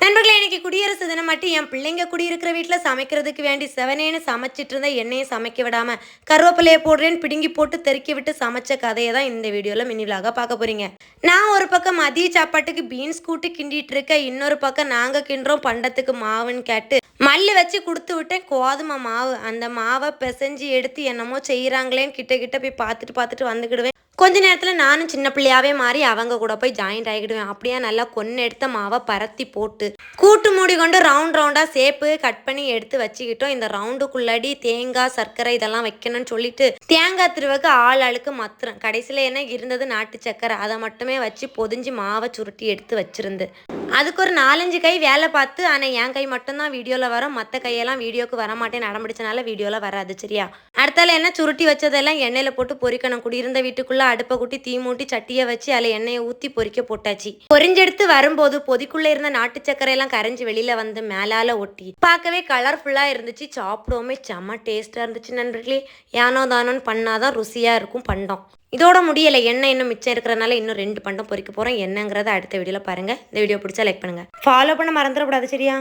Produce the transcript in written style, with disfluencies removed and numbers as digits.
நண்பர்களே, இன்னைக்கு குடியரசு தினம் மட்டும் என் பிள்ளைங்க குடியிருக்கிற வீட்ல சமைக்கிறதுக்கு வேண்டி செவனேன்னு சமைச்சிட்டு இருந்த எண்ணெயை சமைக்க விடாம கருவேப்பிலையை போடுறேன்னு பிடுங்கி போட்டு தெறிக்கி விட்டு சமைச்ச கதையை தான் இந்த வீடியோல மினி விலாக பார்க்க போறீங்க. நான் ஒரு பக்கம் மதிய சாப்பாட்டுக்கு பீன்ஸ் கூட்டு கிண்டிட்டு இருக்க, இன்னொரு பக்கம் நாங்க கிண்டுறோம் பண்டத்துக்கு மாவுன்னு கேட்டு மல்லு வச்சு கொடுத்து விட்டேன். கோதுமை மாவு, அந்த மாவை பிசைஞ்சு எடுத்து என்னமோ செய்யறாங்களேன்னு கிட்ட கிட்ட போய் பார்த்துட்டு பார்த்துட்டு வந்துக்கிடுவேன். கொஞ்ச நேரத்தில் நானும் சின்ன பிள்ளையாவே மாறி அவங்க கூட போய் ஜாயிண்ட் ஆகிடுவேன். அப்படியே நல்லா கொன்று எடுத்த மாவை பரத்தி போட்டு கூட்டு மூடி கொண்டு ரவுண்ட் ரவுண்டாக சேப்பு கட் பண்ணி எடுத்து வச்சுக்கிட்டோம். இந்த ரவுண்டுக்குள்ளாடி தேங்காய் சர்க்கரை இதெல்லாம் வைக்கணும்னு சொல்லிட்டு தேங்காய் திருவக்கு ஆள் ஆளுக்கு மத்துறேன். கடைசியில் என்ன இருந்தது, நாட்டு சர்க்கரை, அதை மட்டுமே வச்சு பொதிஞ்சு மாவை சுருட்டி எடுத்து வச்சிருந்து அதுக்கு ஒரு 4-5 கை வேலை பார்த்து. ஆனால் என் கை மட்டும்தான் வீடியோவில் வரும், மற்ற கையெல்லாம் வீடியோக்கு வரமாட்டேன். நடம்பிடிச்சனால வீடியோவில் வராது. சரியா? அடுத்தால என்ன, சுருட்டி வச்சதெல்லாம் எண்ணெயில் போட்டு பொரிக்கணும். குடியிருந்த வீட்டுக்குள்ளே அடுப்பை கூட்டி தீ மூட்டி சட்டியை வச்சு அதில் எண்ணெயை ஊற்றி பொரிக்க போட்டாச்சு. பொரிஞ்செடுத்து வரும்போது பொதிக்குள்ளே இருந்த நாட்டு சர்க்கரையெல்லாம் கரைஞ்சி வெளியில் வந்து மேலால் ஒட்டி பார்க்கவே கலர்ஃபுல்லாக இருந்துச்சு. சாப்பிடுவோமே செம்ம டேஸ்ட்டாக இருந்துச்சு நண்பர்களே. ஏனோ தானோன்னு பண்ணாதான் ருசியாக இருக்கும் பண்டம். இதோட முடியலை, எண்ணெய் இன்னும் மிச்சம் இருக்கிறனால இன்னும் 2 பண்டம் பொரிக்க போகிறோம். என்னங்கிறத அடுத்த வீடியோவில் பாருங்கள். இந்த வீடியோ பிடிச்சா லைக் பண்ணுங்கள், ஃபாலோ பண்ண மறந்துடக்கூடாது. சரியா?